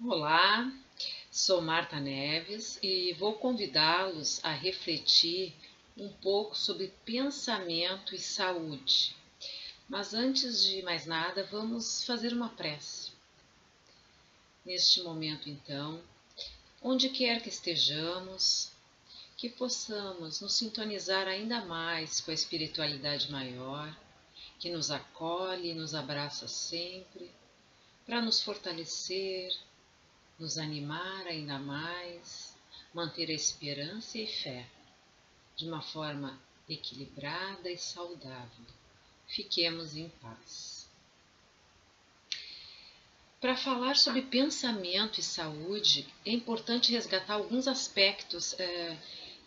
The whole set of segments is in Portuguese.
Olá, sou Marta Neves e vou convidá-los a refletir um pouco sobre pensamento e saúde. Mas antes de mais nada, vamos fazer uma prece. Neste momento, então, onde quer que estejamos, que possamos nos sintonizar ainda mais com a espiritualidade maior, que nos acolhe e nos abraça sempre, para nos fortalecer, nos animar ainda mais, manter a esperança e fé de uma forma equilibrada e saudável. Fiquemos em paz. Para falar sobre pensamento e saúde, é importante resgatar alguns aspectos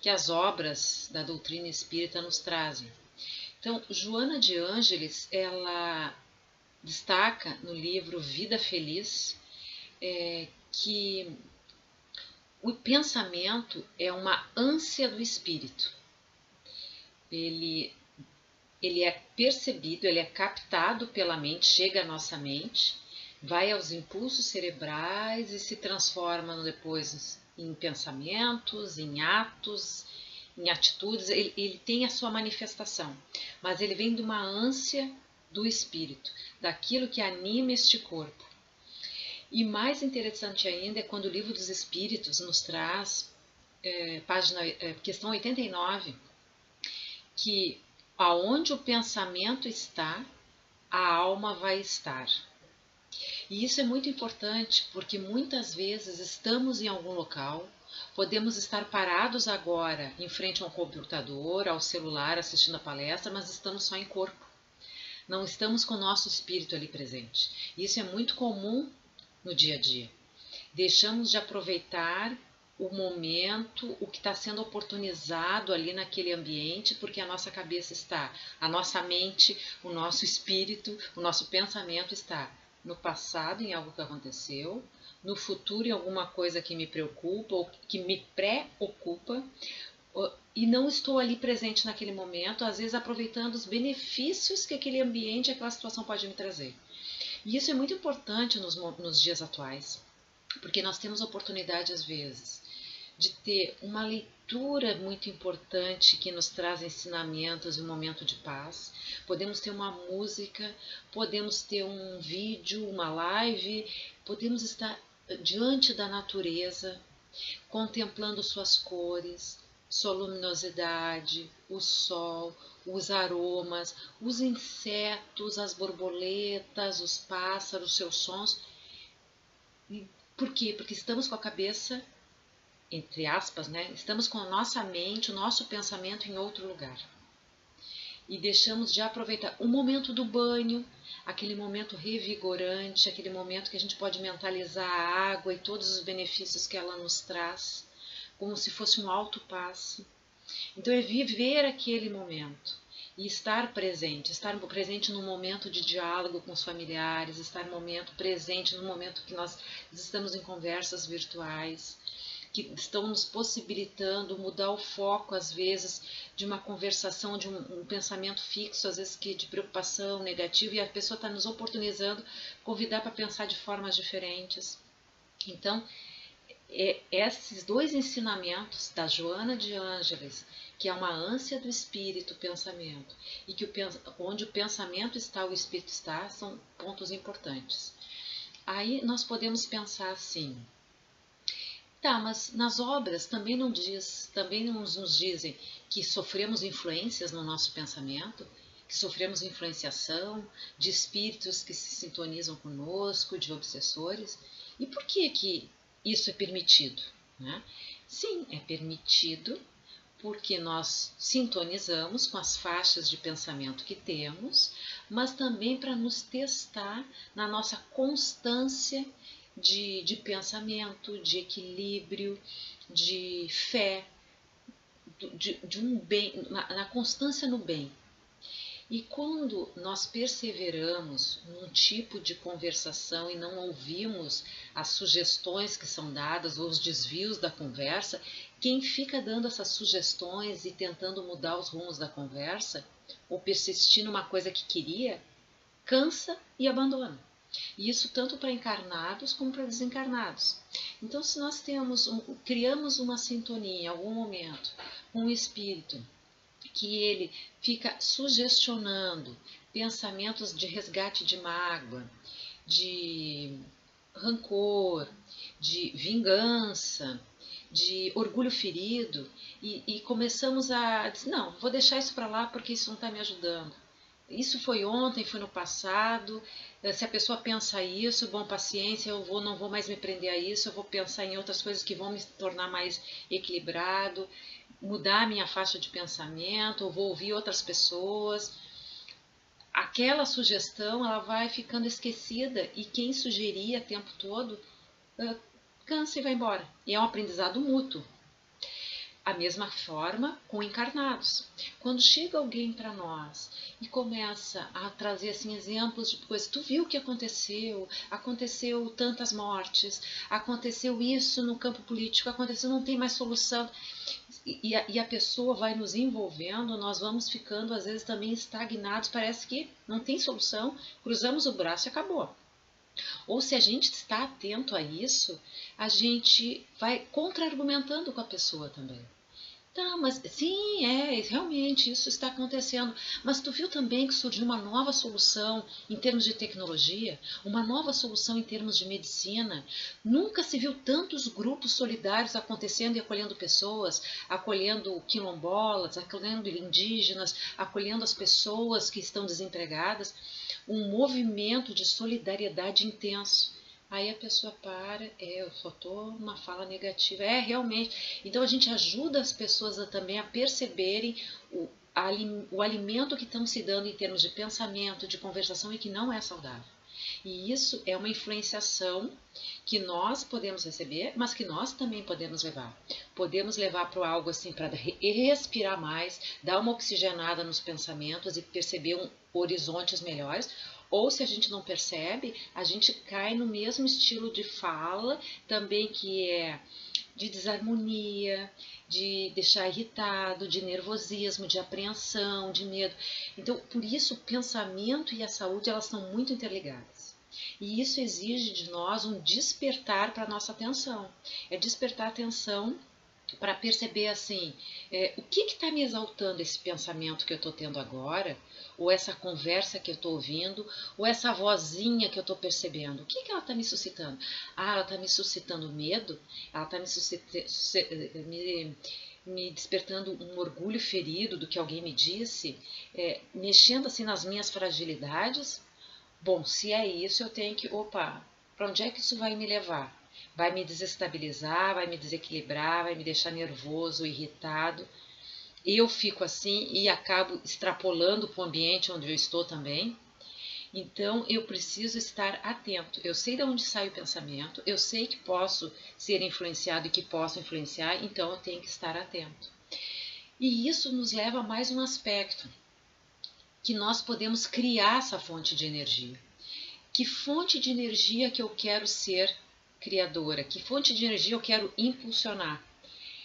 que as obras da doutrina espírita nos trazem. Então, Joana de Ângeles, ela destaca no livro Vida Feliz que o pensamento é uma ânsia do espírito. Ele é percebido, ele é captado pela mente, chega à nossa mente, vai aos impulsos cerebrais e se transforma depois em pensamentos, em atos, em atitudes. Ele tem a sua manifestação, mas ele vem de uma ânsia do espírito, daquilo que anima este corpo. E mais interessante ainda é quando o Livro dos Espíritos nos traz, questão 89, que aonde o pensamento está, a alma vai estar. E isso é muito importante porque muitas vezes estamos em algum local, podemos estar parados agora em frente a um computador, ao celular, assistindo a palestra, mas estamos só em corpo. Não estamos com o nosso espírito ali presente. Isso é muito comum no dia a dia. Deixamos de aproveitar o momento, o que está sendo oportunizado ali naquele ambiente, porque a nossa cabeça está, a nossa mente, o nosso espírito, o nosso pensamento está no passado, em algo que aconteceu, no futuro, em alguma coisa que me preocupa ou que me preocupa, e não estou ali presente naquele momento, às vezes aproveitando os benefícios que aquele ambiente, aquela situação pode me trazer. E isso é muito importante nos dias atuais, porque nós temos oportunidade, às vezes, de ter uma leitura muito importante que nos traz ensinamentos e um momento de paz. Podemos ter uma música, podemos ter um vídeo, uma live, podemos estar diante da natureza, contemplando suas cores, sua luminosidade, o sol, os aromas, os insetos, as borboletas, os pássaros, seus sons. Por quê? Porque estamos com a cabeça, entre aspas, né? Estamos com a nossa mente, o nosso pensamento em outro lugar. E deixamos de aproveitar o momento do banho, aquele momento revigorante, aquele momento que a gente pode mentalizar a água e todos os benefícios que ela nos traz, como se fosse um alto passe. Então é viver aquele momento e estar presente no momento de diálogo com os familiares, estar presente no momento que nós estamos em conversas virtuais, que estão nos possibilitando mudar o foco, às vezes, de uma conversação, de um pensamento fixo, às vezes que de preocupação negativa, e a pessoa está nos oportunizando, convidar para pensar de formas diferentes. Então, esses dois ensinamentos da Joana de Ângeles, que é uma ânsia do espírito, o pensamento, e que onde o pensamento está, o espírito está, são pontos importantes. Aí nós podemos pensar assim, tá, mas nas obras também também nos dizem que sofremos influências no nosso pensamento, que sofremos influenciação de espíritos que se sintonizam conosco, de obsessores. E por que isso é permitido, né? Sim, é permitido porque nós sintonizamos com as faixas de pensamento que temos, mas também para nos testar na nossa constância de pensamento, de equilíbrio, de fé, de um bem, na constância no bem. E quando nós perseveramos num tipo de conversação e não ouvimos as sugestões que são dadas ou os desvios da conversa, quem fica dando essas sugestões e tentando mudar os rumos da conversa, ou persistir numa coisa que queria, cansa e abandona. E isso tanto para encarnados como para desencarnados. Então, se nós criamos uma sintonia em algum momento com o espírito, que ele fica sugestionando pensamentos de resgate de mágoa, de rancor, de vingança, de orgulho ferido, e começamos a dizer, não, vou deixar isso para lá porque isso não está me ajudando. Isso foi ontem, foi no passado. Se a pessoa pensa isso, bom, paciência, não vou mais me prender a isso, eu vou pensar em outras coisas que vão me tornar mais equilibrado, mudar a minha faixa de pensamento, eu vou ouvir outras pessoas. Aquela sugestão, ela vai ficando esquecida e quem sugeria o tempo todo cansa e vai embora. E é um aprendizado mútuo. A mesma forma com encarnados. Quando chega alguém para nós e começa a trazer assim exemplos de coisas, tu viu o que aconteceu? Aconteceu tantas mortes, aconteceu isso no campo político, aconteceu, não tem mais solução. E a pessoa vai nos envolvendo, nós vamos ficando às vezes também estagnados, parece que não tem solução, cruzamos o braço e acabou. Ou se a gente está atento a isso, a gente vai contra-argumentando com a pessoa também. Tá, mas sim, realmente isso está acontecendo. Mas tu viu também que surgiu uma nova solução em termos de tecnologia, uma nova solução em termos de medicina. Nunca se viu tantos grupos solidários acontecendo e acolhendo pessoas, acolhendo quilombolas, acolhendo indígenas, acolhendo as pessoas que estão desempregadas. Um movimento de solidariedade intenso. Aí a pessoa para, eu só estou numa fala negativa. Realmente. Então a gente ajuda as pessoas também a perceberem o alimento que estão se dando em termos de pensamento, de conversação e que não é saudável. E isso é uma influenciação que nós podemos receber, mas que nós também podemos levar. Podemos levar para algo assim, para respirar mais, dar uma oxigenada nos pensamentos e perceber horizontes melhores. Ou se a gente não percebe, a gente cai no mesmo estilo de fala, também que é de desarmonia, de deixar irritado, de nervosismo, de apreensão, de medo. Então, por isso, o pensamento e a saúde, elas estão muito interligadas. E isso exige de nós um despertar para a nossa atenção. É despertar a atenção para perceber assim, o que está me exaltando esse pensamento que eu estou tendo agora, ou essa conversa que eu estou ouvindo, ou essa vozinha que eu estou percebendo. O que ela está me suscitando? Ela está me suscitando medo? Ela está me despertando um orgulho ferido do que alguém me disse? Mexendo assim nas minhas fragilidades? Bom, se é isso, eu tenho que, para onde é que isso vai me levar? Vai me desestabilizar, vai me desequilibrar, vai me deixar nervoso, irritado. Eu fico assim e acabo extrapolando para o ambiente onde eu estou também. Então, eu preciso estar atento. Eu sei de onde sai o pensamento, eu sei que posso ser influenciado e que posso influenciar, então eu tenho que estar atento. E isso nos leva a mais um aspecto, que nós podemos criar essa fonte de energia. Que fonte de energia que eu quero ser criadora? Que fonte de energia eu quero impulsionar?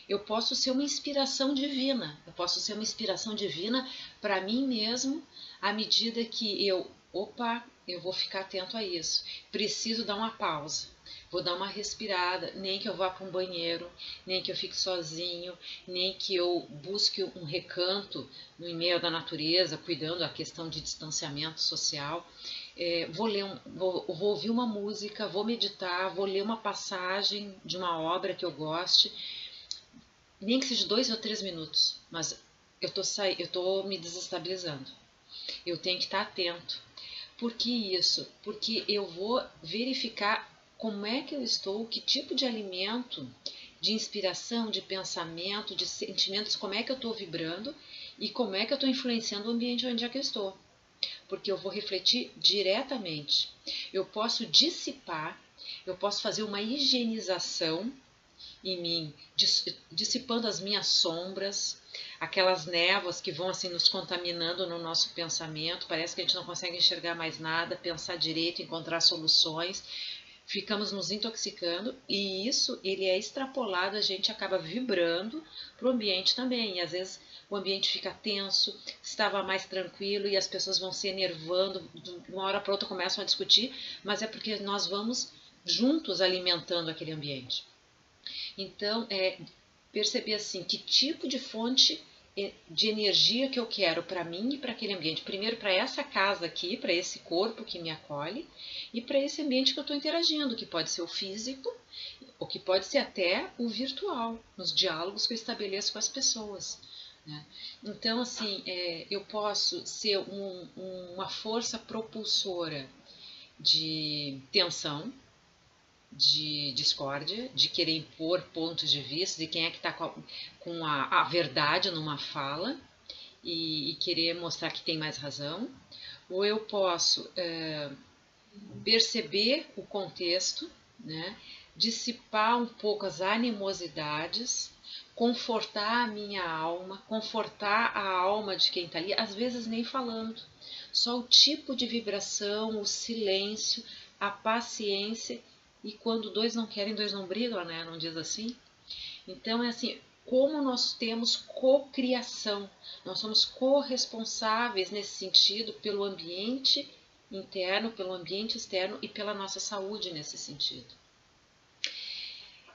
Eu posso ser uma inspiração divina. Eu posso ser uma inspiração divina para mim mesmo, à medida que eu vou ficar atento a isso. Preciso dar uma pausa. Vou dar uma respirada, nem que eu vá para um banheiro, nem que eu fique sozinho, nem que eu busque um recanto no meio da natureza, cuidando da questão de distanciamento social. Vou ouvir uma música, vou meditar, vou ler uma passagem de uma obra que eu goste, nem que seja 2 ou 3 minutos, mas eu estou me desestabilizando. Eu tenho que estar atento. Por que isso? Porque eu vou verificar como é que eu estou, que tipo de alimento, de inspiração, de pensamento, de sentimentos, como é que eu estou vibrando e como é que eu estou influenciando o ambiente onde é que eu estou. Porque eu vou refletir diretamente. Eu posso dissipar, eu posso fazer uma higienização em mim, dissipando as minhas sombras, aquelas névoas que vão assim nos contaminando no nosso pensamento, parece que a gente não consegue enxergar mais nada, pensar direito, encontrar soluções, ficamos nos intoxicando e isso ele é extrapolado, a gente acaba vibrando para o ambiente também, e às vezes o ambiente fica tenso, se estava mais tranquilo e as pessoas vão se enervando, de uma hora para outra começam a discutir, mas é porque nós vamos juntos alimentando aquele ambiente. Então, perceber assim, que tipo de fonte de energia que eu quero para mim e para aquele ambiente. Primeiro para essa casa aqui, para esse corpo que me acolhe e para esse ambiente que eu estou interagindo, que pode ser o físico ou que pode ser até o virtual, nos diálogos que eu estabeleço com as pessoas. Né? Então, assim, eu posso ser uma força propulsora de tensão, de discórdia, de querer impor pontos de vista, de quem é que está com a verdade numa fala e querer mostrar que tem mais razão. Ou eu posso perceber o contexto, né, dissipar um pouco as animosidades, confortar a minha alma, confortar a alma de quem está ali, às vezes nem falando, só o tipo de vibração, o silêncio, a paciência. E quando dois não querem, dois não brigam, né? Não diz assim? Então é assim, como nós temos cocriação, nós somos corresponsáveis nesse sentido pelo ambiente interno, pelo ambiente externo e pela nossa saúde nesse sentido.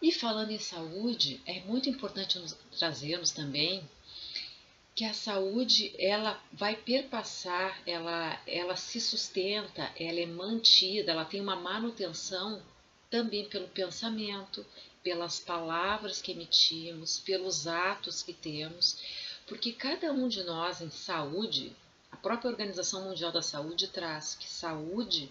E falando em saúde, é muito importante trazermos também que a saúde ela vai perpassar, ela se sustenta, ela é mantida, ela tem uma manutenção também pelo pensamento, pelas palavras que emitimos, pelos atos que temos, porque cada um de nós em saúde, a própria Organização Mundial da Saúde traz que saúde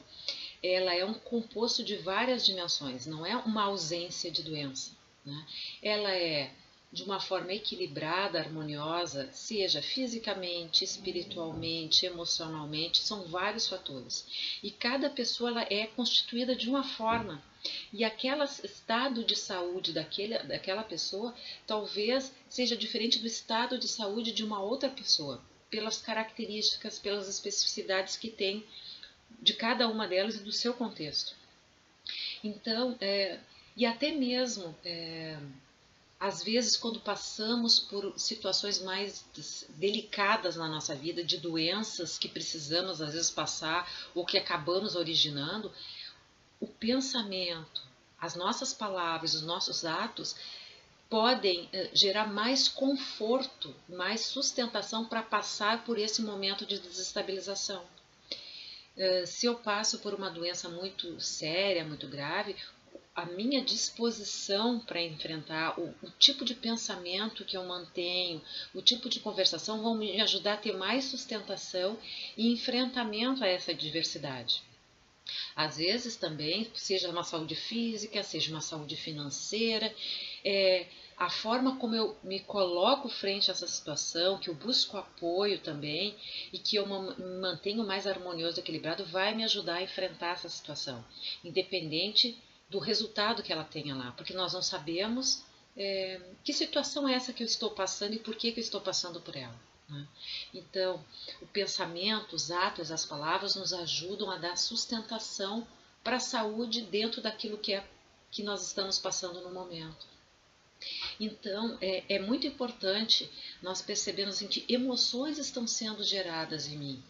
ela é um composto de várias dimensões, não é uma ausência de doença, né? Ela é de uma forma equilibrada, harmoniosa, seja fisicamente, espiritualmente, emocionalmente, são vários fatores. E cada pessoa ela é constituída de uma forma. E aquele estado de saúde daquela pessoa talvez seja diferente do estado de saúde de uma outra pessoa, pelas características, pelas especificidades que tem de cada uma delas e do seu contexto. Então, e até mesmo às vezes, quando passamos por situações mais delicadas na nossa vida, de doenças que precisamos às vezes passar ou que acabamos originando, o pensamento, as nossas palavras, os nossos atos podem gerar mais conforto, mais sustentação para passar por esse momento de desestabilização. Se eu passo por uma doença muito séria, muito grave, a minha disposição para enfrentar, o tipo de pensamento que eu mantenho, o tipo de conversação vão me ajudar a ter mais sustentação e enfrentamento a essa adversidade. Às vezes também, seja uma saúde física, seja uma saúde financeira, a forma como eu me coloco frente a essa situação, que eu busco apoio também e que eu me mantenho mais harmonioso, equilibrado, vai me ajudar a enfrentar essa situação, independente do resultado que ela tenha lá, porque nós não sabemos que situação é essa que eu estou passando e por que eu estou passando por ela. Né? Então, o pensamento, os atos, as palavras nos ajudam a dar sustentação para a saúde dentro daquilo que nós estamos passando no momento. Então, é muito importante nós percebermos assim, que emoções estão sendo geradas em mim,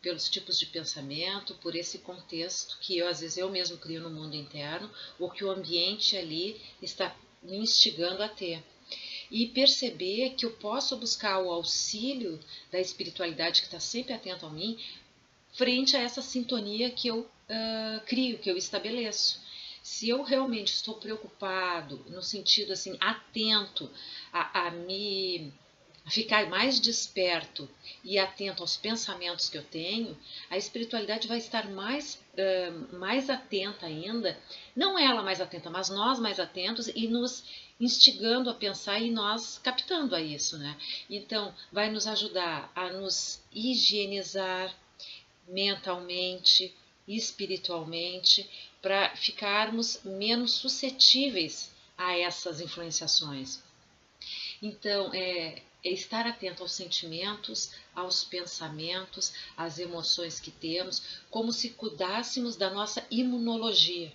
pelos tipos de pensamento, por esse contexto que às vezes eu mesmo crio no mundo interno, ou que o ambiente ali está me instigando a ter. E perceber que eu posso buscar o auxílio da espiritualidade que está sempre atenta a mim, frente a essa sintonia que eu crio, que eu estabeleço. Se eu realmente estou preocupado, no sentido assim, atento a me ficar mais desperto e atento aos pensamentos que eu tenho, a espiritualidade vai estar mais atenta ainda, não ela mais atenta, mas nós mais atentos e nos instigando a pensar e nós captando a isso, né? Então, vai nos ajudar a nos higienizar mentalmente, espiritualmente, para ficarmos menos suscetíveis a essas influenciações. Então, estar atento aos sentimentos, aos pensamentos, às emoções que temos, como se cuidássemos da nossa imunologia.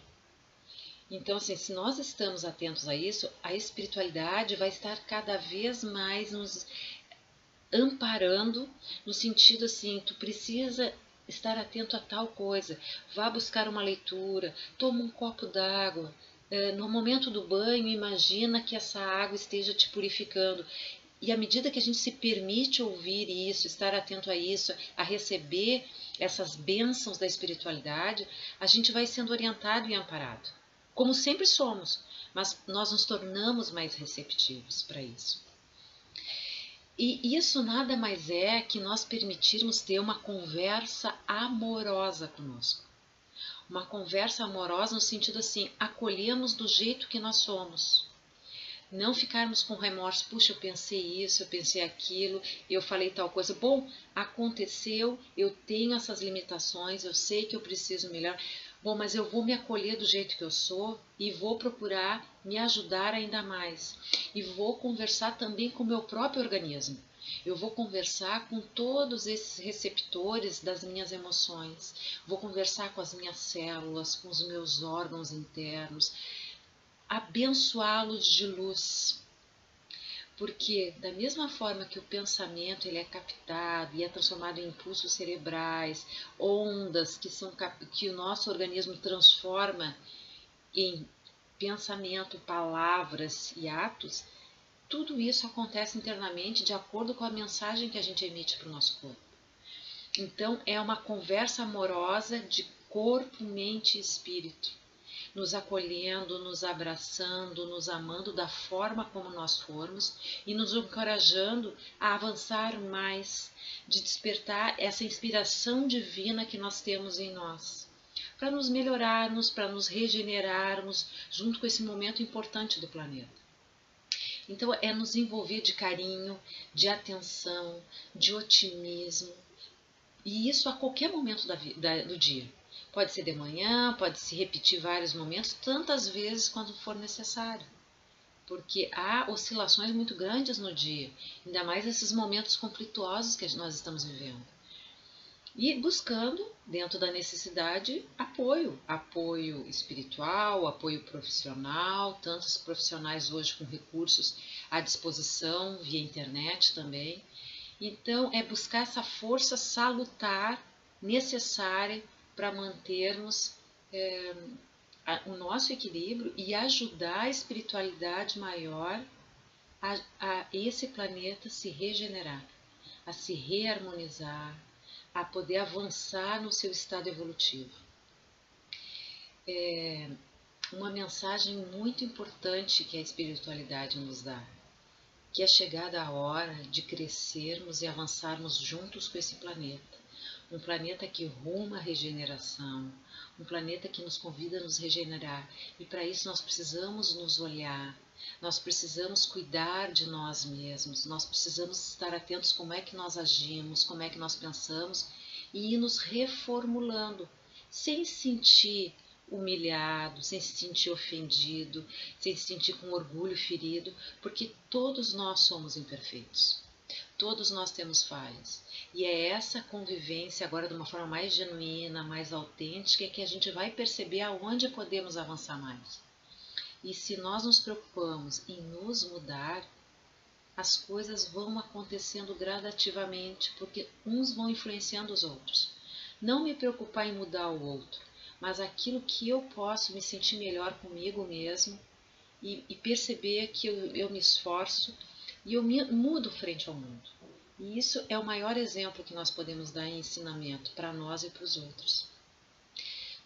Então, assim, se nós estamos atentos a isso, a espiritualidade vai estar cada vez mais nos amparando, no sentido assim, tu precisa estar atento a tal coisa, vá buscar uma leitura, toma um copo d'água, no momento do banho, imagina que essa água esteja te purificando. E à medida que a gente se permite ouvir isso, estar atento a isso, a receber essas bênçãos da espiritualidade, a gente vai sendo orientado e amparado. Como sempre somos, mas nós nos tornamos mais receptivos para isso. E isso nada mais é que nós permitirmos ter uma conversa amorosa conosco. Uma conversa amorosa no sentido assim, acolhemos do jeito que nós somos. Não ficarmos com remorso, puxa, eu pensei isso, eu pensei aquilo, eu falei tal coisa. Bom, aconteceu, eu tenho essas limitações, eu sei que eu preciso melhorar. Bom, mas eu vou me acolher do jeito que eu sou e vou procurar me ajudar ainda mais. E vou conversar também com o meu próprio organismo. Eu vou conversar com todos esses receptores das minhas emoções. Vou conversar com as minhas células, com os meus órgãos internos. Abençoá-los de luz. Porque da mesma forma que o pensamento ele é captado e é transformado em impulsos cerebrais, ondas que o nosso organismo transforma em pensamento, palavras e atos, tudo isso acontece internamente de acordo com a mensagem que a gente emite para o nosso corpo. Então é uma conversa amorosa de corpo, mente e espírito, nos acolhendo, nos abraçando, nos amando da forma como nós formos e nos encorajando a avançar mais, de despertar essa inspiração divina que nós temos em nós, para nos melhorarmos, para nos regenerarmos, junto com esse momento importante do planeta. Então é nos envolver de carinho, de atenção, de otimismo, e isso a qualquer momento do dia. Pode ser de manhã, pode se repetir vários momentos, tantas vezes quanto for necessário. Porque há oscilações muito grandes no dia, ainda mais esses momentos conflituosos que nós estamos vivendo. E buscando, dentro da necessidade, apoio espiritual, apoio profissional, tantos profissionais hoje com recursos à disposição, via internet também. Então, é buscar essa força salutar necessária para mantermos o nosso equilíbrio e ajudar a espiritualidade maior a esse planeta se regenerar, a se reharmonizar, a poder avançar no seu estado evolutivo. Uma mensagem muito importante que a espiritualidade nos dá, que é chegada a hora de crescermos e avançarmos juntos com esse planeta. Um planeta que ruma à regeneração, um planeta que nos convida a nos regenerar. E para isso nós precisamos nos olhar, nós precisamos cuidar de nós mesmos, nós precisamos estar atentos como é que nós agimos, como é que nós pensamos e ir nos reformulando, sem se sentir humilhado, sem se sentir ofendido, sem se sentir com orgulho ferido, porque todos nós somos imperfeitos. Todos nós temos falhas. E é essa convivência agora de uma forma mais genuína, mais autêntica, que a gente vai perceber aonde podemos avançar mais. E se nós nos preocupamos em nos mudar, as coisas vão acontecendo gradativamente, porque uns vão influenciando os outros. Não me preocupar em mudar o outro, mas aquilo que eu posso me sentir melhor comigo mesmo e perceber que eu me esforço e eu me mudo frente ao mundo. E isso é o maior exemplo que nós podemos dar em ensinamento para nós e para os outros.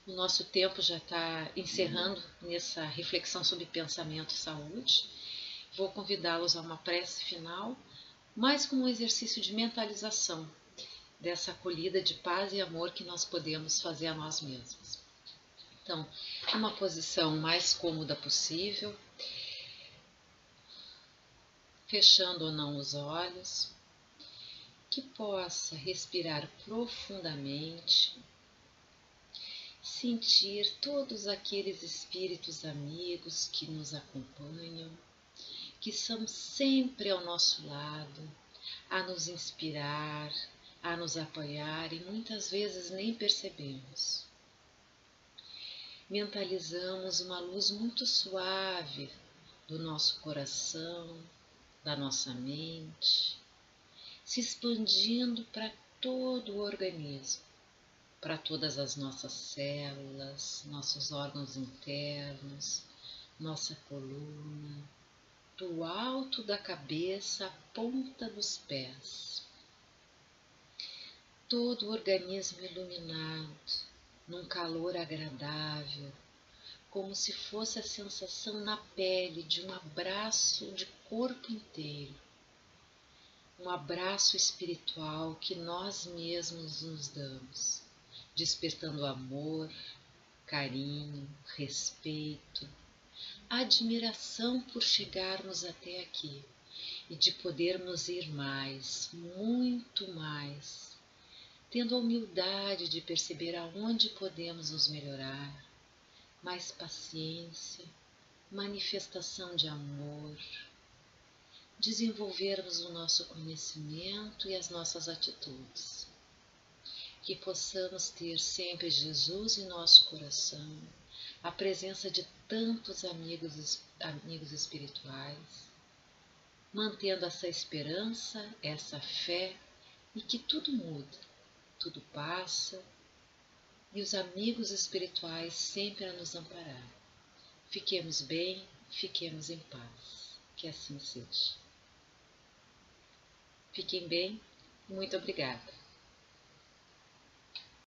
O nosso tempo já está encerrando nessa reflexão sobre pensamento e saúde. Vou convidá-los a uma prece final, mais como um exercício de mentalização dessa acolhida de paz e amor que nós podemos fazer a nós mesmos. Então, uma posição mais cômoda possível, fechando ou não os olhos, que possa respirar profundamente, sentir todos aqueles espíritos amigos que nos acompanham, que são sempre ao nosso lado, a nos inspirar, a nos apoiar e muitas vezes nem percebemos. Mentalizamos uma luz muito suave do nosso coração, da nossa mente, se expandindo para todo o organismo, para todas as nossas células, nossos órgãos internos, nossa coluna, do alto da cabeça à ponta dos pés. Todo o organismo iluminado, num calor agradável, como se fosse a sensação na pele de um abraço de corpo inteiro, um abraço espiritual que nós mesmos nos damos, despertando amor, carinho, respeito, admiração por chegarmos até aqui e de podermos ir mais, muito mais, tendo a humildade de perceber aonde podemos nos melhorar, mais paciência, manifestação de amor, desenvolvermos o nosso conhecimento e as nossas atitudes. Que possamos ter sempre Jesus em nosso coração, a presença de tantos amigos espirituais, mantendo essa esperança, essa fé e que tudo muda, tudo passa e os amigos espirituais sempre a nos amparar. Fiquemos bem, fiquemos em paz. Que assim seja. Fiquem bem, muito obrigada.